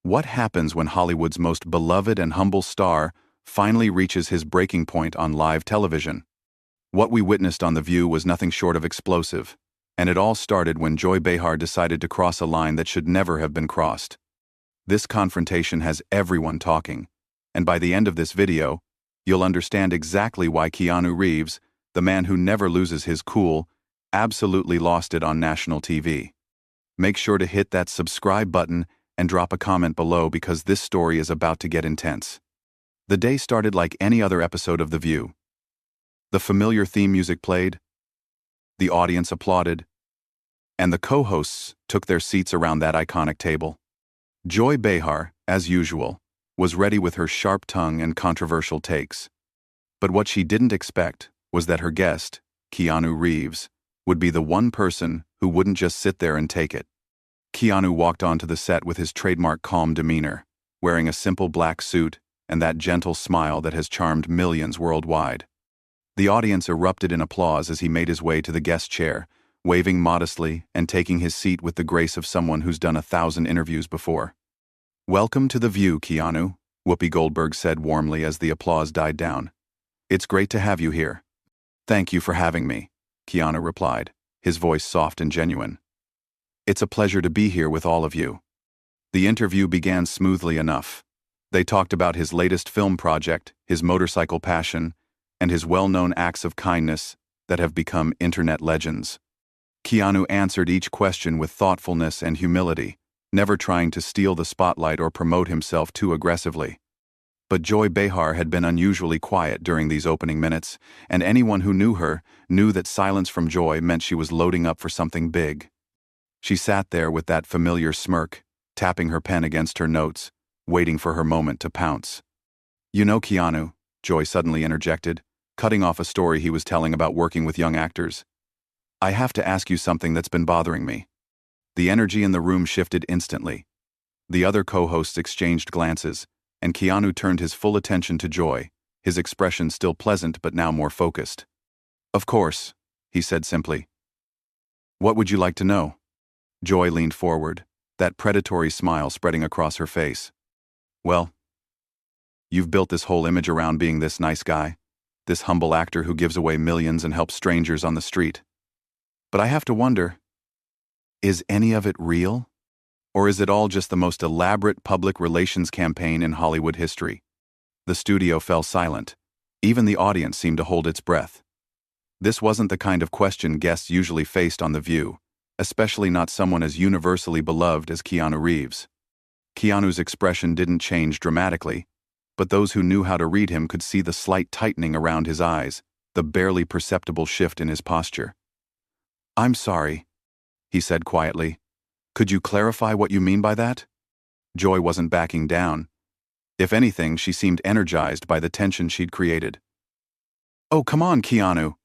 What happens when Hollywood's most beloved and humble star finally reaches his breaking point on live television? What we witnessed on The View was nothing short of explosive, and it all started when Joy Behar decided to cross a line that should never have been crossed. This confrontation has everyone talking, and by the end of this video, you'll understand exactly why Keanu Reeves, the man who never loses his cool, absolutely lost it on national TV. Make sure to hit that subscribe button and drop a comment below because this story is about to get intense. The day started like any other episode of The View. The familiar theme music played, the audience applauded, and the co-hosts took their seats around that iconic table. Joy Behar, as usual, was ready with her sharp tongue and controversial takes. But what she didn't expect was that her guest, Keanu Reeves, would be the one person who wouldn't just sit there and take it. Keanu walked onto the set with his trademark calm demeanor, wearing a simple black suit and that gentle smile that has charmed millions worldwide. The audience erupted in applause as he made his way to the guest chair, waving modestly and taking his seat with the grace of someone who's done 1,000 interviews before. "Welcome to The View, Keanu," Whoopi Goldberg said warmly as the applause died down. "It's great to have you here." "Thank you for having me," Keanu replied, his voice soft and genuine. "It's a pleasure to be here with all of you." The interview began smoothly enough. They talked about his latest film project, his motorcycle passion, and his well-known acts of kindness that have become internet legends. Keanu answered each question with thoughtfulness and humility, never trying to steal the spotlight or promote himself too aggressively. But Joy Behar had been unusually quiet during these opening minutes, and anyone who knew her knew that silence from Joy meant she was loading up for something big. She sat there with that familiar smirk, tapping her pen against her notes, waiting for her moment to pounce. "You know, Keanu," Joy suddenly interjected, cutting off a story he was telling about working with young actors, "I have to ask you something that's been bothering me." The energy in the room shifted instantly. The other co-hosts exchanged glances, and Keanu turned his full attention to Joy, his expression still pleasant but now more focused. "Of course," he said simply. "What would you like to know?" Joy leaned forward, that predatory smile spreading across her face. "Well, you've built this whole image around being this nice guy, this humble actor who gives away millions and helps strangers on the street. But I have to wonder, is any of it real? Or is it all just the most elaborate public relations campaign in Hollywood history?" The studio fell silent. Even the audience seemed to hold its breath. This wasn't the kind of question guests usually faced on The View, especially not someone as universally beloved as Keanu Reeves. Keanu's expression didn't change dramatically, but those who knew how to read him could see the slight tightening around his eyes, the barely perceptible shift in his posture. "I'm sorry," he said quietly. "Could you clarify what you mean by that?" Joy wasn't backing down. If anything, she seemed energized by the tension she'd created. "Oh, come on, Keanu.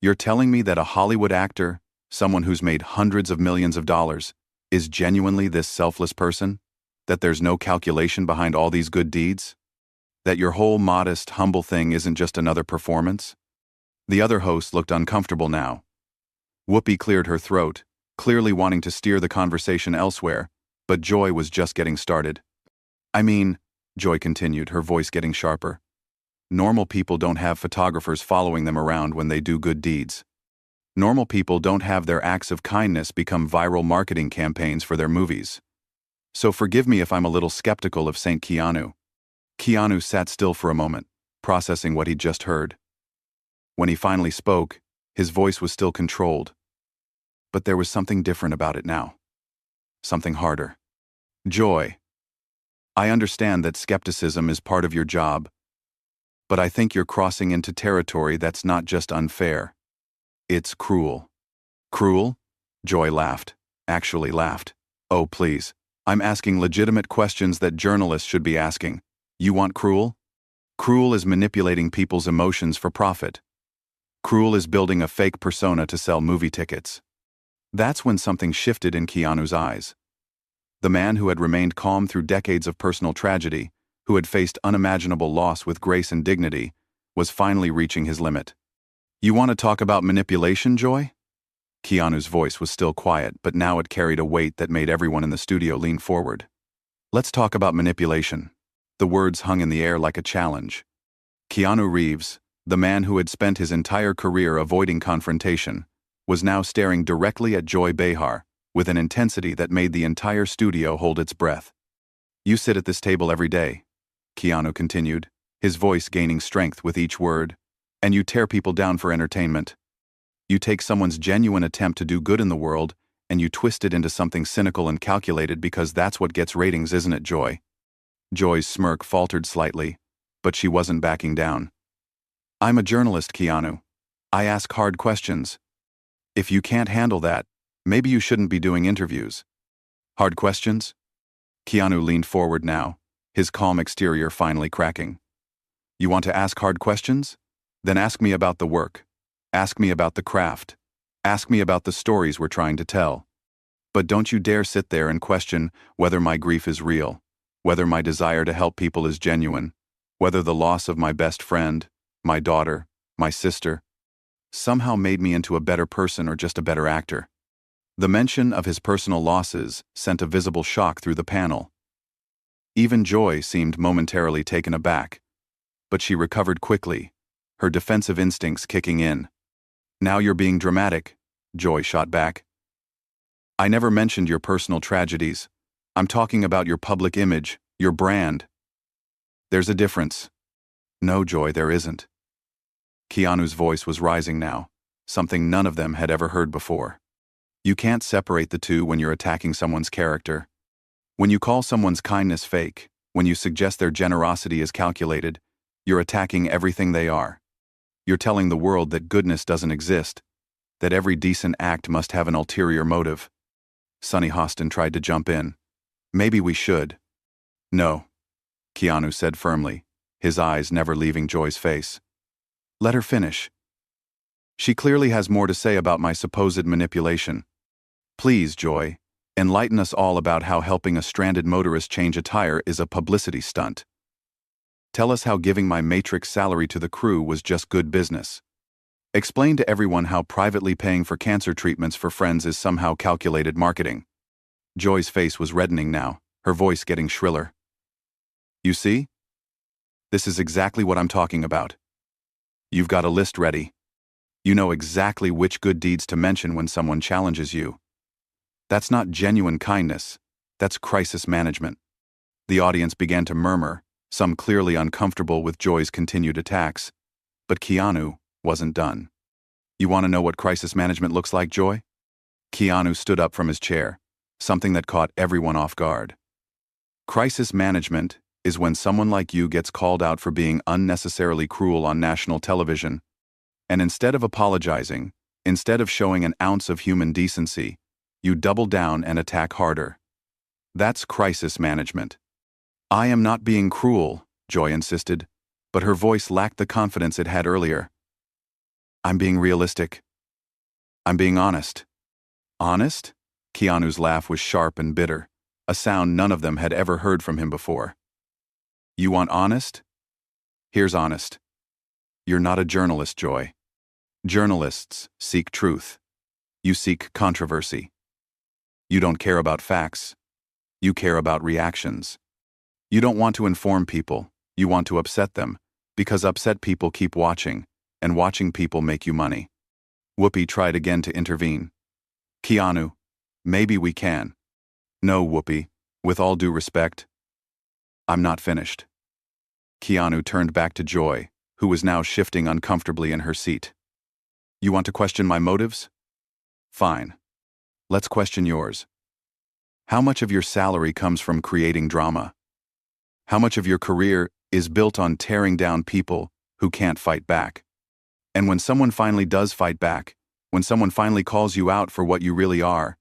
You're telling me that a Hollywood actor, someone who's made hundreds of millions of dollars, is genuinely this selfless person? That there's no calculation behind all these good deeds? That your whole modest, humble thing isn't just another performance?" The other host looked uncomfortable now. Whoopi cleared her throat, clearly wanting to steer the conversation elsewhere, but Joy was just getting started. "I mean," Joy continued, her voice getting sharper, "normal people don't have photographers following them around when they do good deeds. Normal people don't have their acts of kindness become viral marketing campaigns for their movies. So forgive me if I'm a little skeptical of Saint Keanu." Keanu sat still for a moment, processing what he'd just heard. When he finally spoke, his voice was still controlled. But there was something different about it now. Something harder. "Joy, I understand that skepticism is part of your job, but I think you're crossing into territory that's not just unfair. It's cruel." "Cruel?" Joy laughed. Actually laughed. "Oh, please. I'm asking legitimate questions that journalists should be asking. You want cruel? Cruel is manipulating people's emotions for profit. Cruel is building a fake persona to sell movie tickets." That's when something shifted in Keanu's eyes. The man who had remained calm through decades of personal tragedy, who had faced unimaginable loss with grace and dignity, was finally reaching his limit. "You want to talk about manipulation, Joy?" Keanu's voice was still quiet, but now it carried a weight that made everyone in the studio lean forward. Let's talk about manipulation. The words hung in the air like a challenge. Keanu Reeves, the man who had spent his entire career avoiding confrontation, was now staring directly at Joy Behar with an intensity that made the entire studio hold its breath. "You sit at this table every day," Keanu continued, his voice gaining strength with each word, "and you tear people down for entertainment. You take someone's genuine attempt to do good in the world and you twist it into something cynical and calculated because that's what gets ratings, isn't it, Joy?" Joy's smirk faltered slightly, but she wasn't backing down. "I'm a journalist, Keanu. I ask hard questions. If you can't handle that, maybe you shouldn't be doing interviews." "Hard questions?" Keanu leaned forward now, his calm exterior finally cracking. "You want to ask hard questions? Then ask me about the work. Ask me about the craft. Ask me about the stories we're trying to tell. But don't you dare sit there and question whether my grief is real, whether my desire to help people is genuine, whether the loss of my best friend, my daughter, my sister, somehow made me into a better person or just a better actor." The mention of his personal losses sent a visible shock through the panel. Even Joy seemed momentarily taken aback, but she recovered quickly, her defensive instincts kicking in. "Now you're being dramatic," Joy shot back. "I never mentioned your personal tragedies. I'm talking about your public image, your brand." "There's a difference." "No, Joy, there isn't." Keanu's voice was rising now, something none of them had ever heard before. "You can't separate the two when you're attacking someone's character. When you call someone's kindness fake, when you suggest their generosity is calculated, you're attacking everything they are. You're telling the world that goodness doesn't exist, that every decent act must have an ulterior motive." Sonny Hostin tried to jump in. "Maybe we should." "No," Keanu said firmly, his eyes never leaving Joy's face. "Let her finish. She clearly has more to say about my supposed manipulation. Please, Joy, enlighten us all about how helping a stranded motorist change a tire is a publicity stunt. Tell us how giving my Matrix salary to the crew was just good business. Explain to everyone how privately paying for cancer treatments for friends is somehow calculated marketing." Joy's face was reddening now, her voice getting shriller. "You see? This is exactly what I'm talking about. You've got a list ready. You know exactly which good deeds to mention when someone challenges you. That's not genuine kindness, that's crisis management." The audience began to murmur, some clearly uncomfortable with Joy's continued attacks, but Keanu wasn't done. "You want to know what crisis management looks like, Joy?" Keanu stood up from his chair, something that caught everyone off guard. "Crisis management is when someone like you gets called out for being unnecessarily cruel on national television, and instead of apologizing, instead of showing an ounce of human decency, you double down and attack harder. That's crisis management." "I am not being cruel," Joy insisted, but her voice lacked the confidence it had earlier. "I'm being realistic. I'm being honest." "Honest?" Keanu's laugh was sharp and bitter, a sound none of them had ever heard from him before. "You want honest? Here's honest. You're not a journalist, Joy. Journalists seek truth. You seek controversy. You don't care about facts. You care about reactions. You don't want to inform people, you want to upset them, because upset people keep watching, and watching people make you money." Whoopi tried again to intervene. "Keanu, maybe we can." "No, Whoopi, with all due respect, I'm not finished." Keanu turned back to Joy, who was now shifting uncomfortably in her seat. "You want to question my motives? Fine. Let's question yours. How much of your salary comes from creating drama? How much of your career is built on tearing down people who can't fight back? And when someone finally does fight back, when someone finally calls you out for what you really are,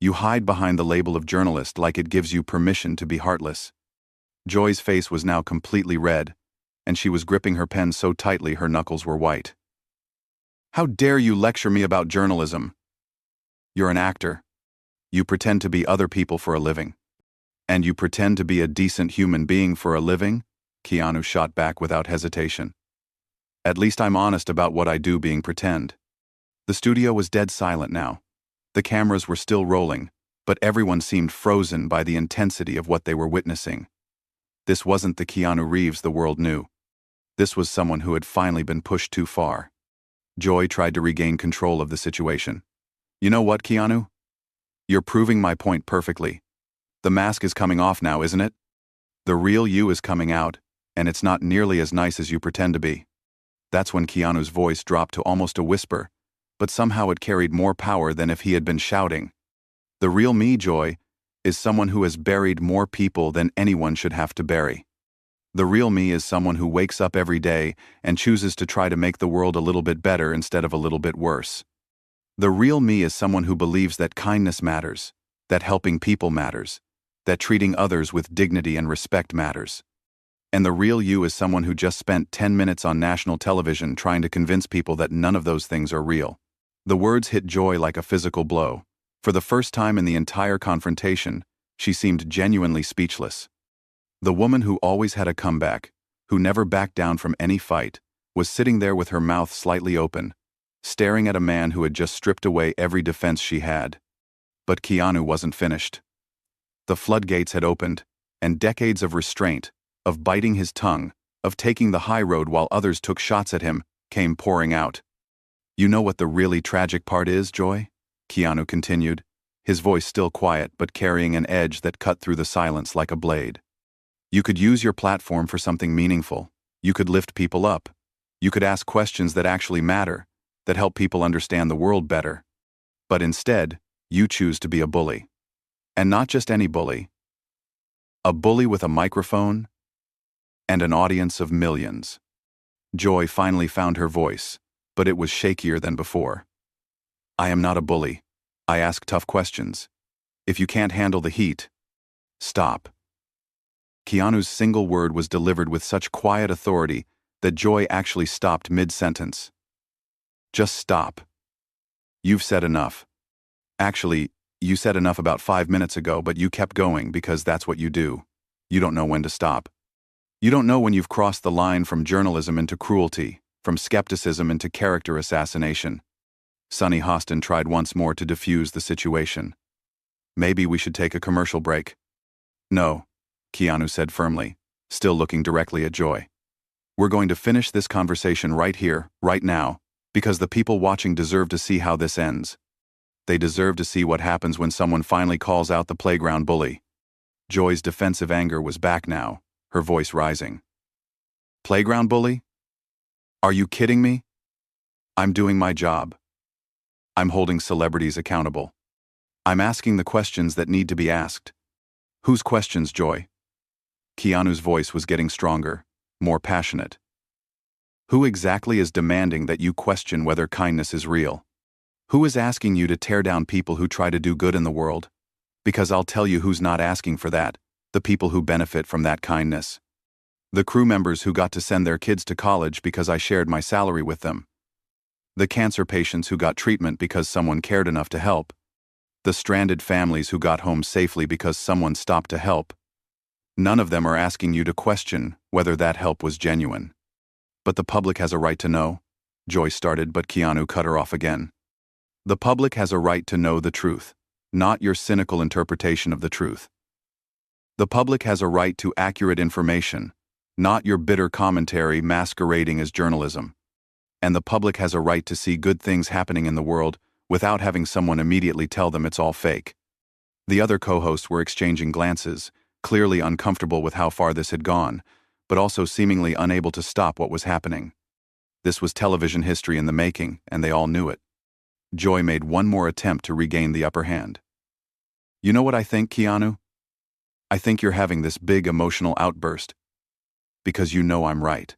you hide behind the label of journalist like it gives you permission to be heartless." Joy's face was now completely red, and she was gripping her pen so tightly her knuckles were white. "How dare you lecture me about journalism? You're an actor. You pretend to be other people for a living. And you pretend to be a decent human being for a living?" Keanu shot back without hesitation. "At least I'm honest about what I do being pretend." The studio was dead silent now. The cameras were still rolling, but everyone seemed frozen by the intensity of what they were witnessing. This wasn't the Keanu Reeves the world knew. This was someone who had finally been pushed too far. Joy tried to regain control of the situation. You know what, Keanu? You're proving my point perfectly. The mask is coming off now, isn't it? The real you is coming out, and it's not nearly as nice as you pretend to be. That's when Keanu's voice dropped to almost a whisper, but somehow it carried more power than if he had been shouting. The real me, Joy, is someone who has buried more people than anyone should have to bury. The real me is someone who wakes up every day and chooses to try to make the world a little bit better instead of a little bit worse. The real me is someone who believes that kindness matters, that helping people matters, that treating others with dignity and respect matters. And the real you is someone who just spent 10 minutes on national television trying to convince people that none of those things are real. The words hit Joy like a physical blow. For the first time in the entire confrontation, she seemed genuinely speechless. The woman who always had a comeback, who never backed down from any fight, was sitting there with her mouth slightly open, staring at a man who had just stripped away every defense she had. But Keanu wasn't finished. The floodgates had opened, and decades of restraint, of biting his tongue, of taking the high road while others took shots at him, came pouring out. You know what the really tragic part is, Joy? Keanu continued, his voice still quiet but carrying an edge that cut through the silence like a blade. You could use your platform for something meaningful. You could lift people up. You could ask questions that actually matter, that help people understand the world better. But instead, you choose to be a bully. And not just any bully. A bully with a microphone and an audience of millions. Joy finally found her voice, but it was shakier than before. I am not a bully. I ask tough questions. If you can't handle the heat, stop. Keanu's single word was delivered with such quiet authority that Joy actually stopped mid-sentence. Just stop. You've said enough. Actually, you said enough about 5 minutes ago, but you kept going because that's what you do. You don't know when to stop. You don't know when you've crossed the line from journalism into cruelty, from skepticism into character assassination. Sonny Hostin tried once more to defuse the situation. Maybe we should take a commercial break. No, Keanu said firmly, still looking directly at Joy. We're going to finish this conversation right here, right now, because the people watching deserve to see how this ends. They deserve to see what happens when someone finally calls out the playground bully. Joy's defensive anger was back now, her voice rising. Playground bully? Are you kidding me? I'm doing my job. I'm holding celebrities accountable. I'm asking the questions that need to be asked. Whose questions, Joy? Keanu's voice was getting stronger, more passionate. Who exactly is demanding that you question whether kindness is real? Who is asking you to tear down people who try to do good in the world? Because I'll tell you who's not asking for that, the people who benefit from that kindness. The crew members who got to send their kids to college because I shared my salary with them. The cancer patients who got treatment because someone cared enough to help. The stranded families who got home safely because someone stopped to help. None of them are asking you to question whether that help was genuine. But the public has a right to know, Joy started, but Keanu cut her off again. The public has a right to know the truth, not your cynical interpretation of the truth. The public has a right to accurate information, not your bitter commentary masquerading as journalism. And the public has a right to see good things happening in the world without having someone immediately tell them it's all fake. The other co-hosts were exchanging glances, clearly uncomfortable with how far this had gone, but also seemingly unable to stop what was happening. This was television history in the making, and they all knew it. Joy made one more attempt to regain the upper hand. You know what I think, Keanu? I think you're having this big emotional outburst because you know I'm right.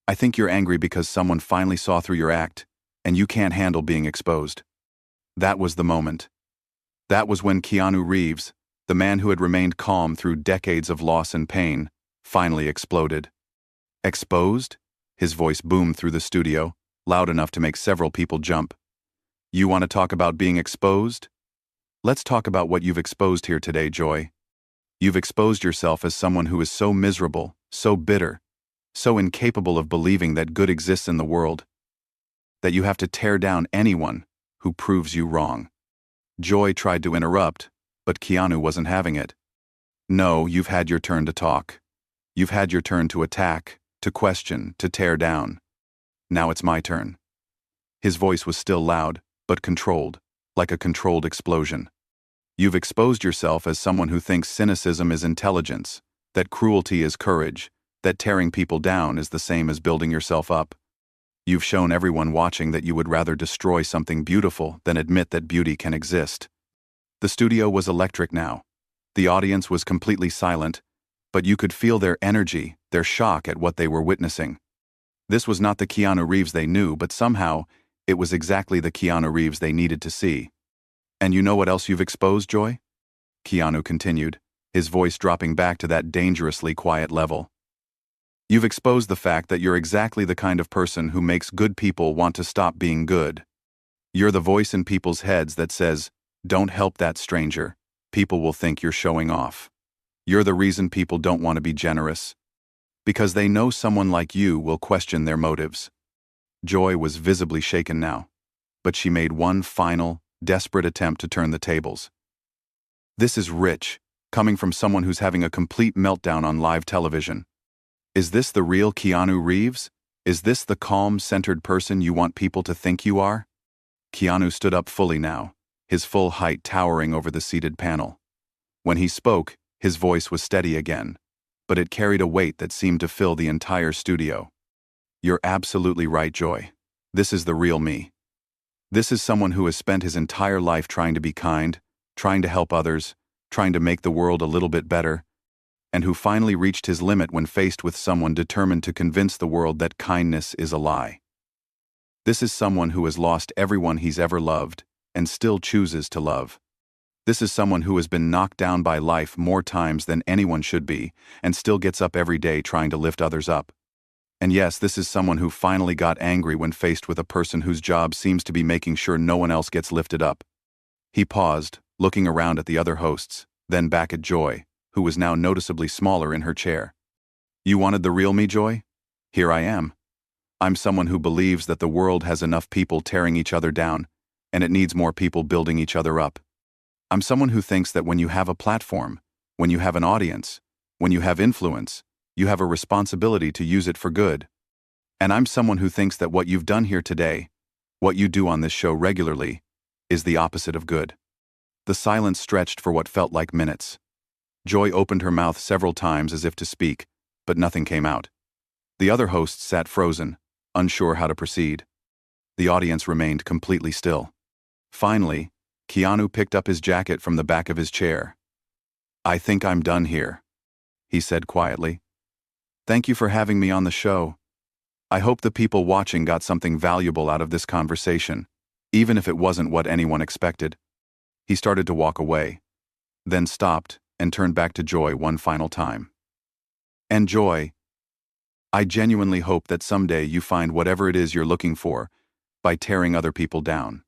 I think you're angry because someone finally saw through your act, and you can't handle being exposed. That was the moment. That was when Keanu Reeves, the man who had remained calm through decades of loss and pain, finally exploded. Exposed? His voice boomed through the studio, loud enough to make several people jump. You want to talk about being exposed? Let's talk about what you've exposed here today, Joy. You've exposed yourself as someone who is so miserable, so bitter, so incapable of believing that good exists in the world, that you have to tear down anyone who proves you wrong. Joy tried to interrupt, But Keanu wasn't having it. No, you've had your turn to talk. You've had your turn to attack, to question, to tear down. Now it's my turn. His voice was still loud, but controlled, like a controlled explosion. You've exposed yourself as someone who thinks cynicism is intelligence, that cruelty is courage, that tearing people down is the same as building yourself up. You've shown everyone watching that you would rather destroy something beautiful than admit that beauty can exist. The studio was electric now. The audience was completely silent, but you could feel their energy, their shock at what they were witnessing. This was not the Keanu Reeves they knew, but somehow, it was exactly the Keanu Reeves they needed to see. And you know what else you've exposed, Joy? Keanu continued, his voice dropping back to that dangerously quiet level. You've exposed the fact that you're exactly the kind of person who makes good people want to stop being good. You're the voice in people's heads that says, "Don't help that stranger. People will think you're showing off." You're the reason people don't want to be generous. Because they know someone like you will question their motives. Joy was visibly shaken now, but she made one final, desperate attempt to turn the tables. This is rich, coming from someone who's having a complete meltdown on live television. Is this the real Keanu Reeves? Is this the calm, centered person you want people to think you are? Keanu stood up fully now, his full height towering over the seated panel. When he spoke, his voice was steady again, but it carried a weight that seemed to fill the entire studio. You're absolutely right, Joy. This is the real me. This is someone who has spent his entire life trying to be kind, trying to help others, trying to make the world a little bit better, and who finally reached his limit when faced with someone determined to convince the world that kindness is a lie. This is someone who has lost everyone he's ever loved and still chooses to love. This is someone who has been knocked down by life more times than anyone should be and still gets up every day trying to lift others up. And yes, this is someone who finally got angry when faced with a person whose job seems to be making sure no one else gets lifted up. He paused, looking around at the other hosts, then back at Joy, who was now noticeably smaller in her chair. You wanted the real me, Joy? Here I am. I'm someone who believes that the world has enough people tearing each other down, and it needs more people building each other up. I'm someone who thinks that when you have a platform, when you have an audience, when you have influence, you have a responsibility to use it for good. And I'm someone who thinks that what you've done here today, what you do on this show regularly, is the opposite of good. The silence stretched for what felt like minutes. Joy opened her mouth several times as if to speak, but nothing came out. The other hosts sat frozen, unsure how to proceed. The audience remained completely still. Finally, Keanu picked up his jacket from the back of his chair. I think I'm done here, he said quietly. Thank you for having me on the show. I hope the people watching got something valuable out of this conversation, even if it wasn't what anyone expected. He started to walk away, then stopped and turned back to Joy one final time. And Joy, I genuinely hope that someday you find whatever it is you're looking for by tearing other people down.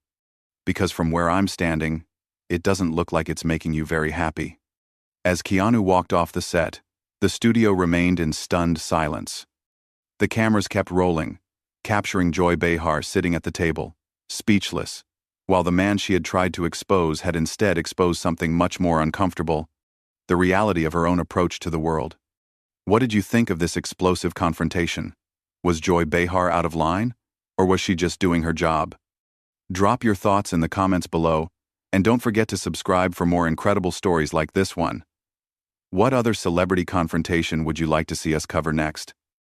Because from where I'm standing, it doesn't look like it's making you very happy. As Keanu walked off the set, the studio remained in stunned silence. The cameras kept rolling, capturing Joy Behar sitting at the table, speechless, while the man she had tried to expose had instead exposed something much more uncomfortable, the reality of her own approach to the world. What did you think of this explosive confrontation? Was Joy Behar out of line, or was she just doing her job? Drop your thoughts in the comments below, and don't forget to subscribe for more incredible stories like this one. What other celebrity confrontation would you like to see us cover next?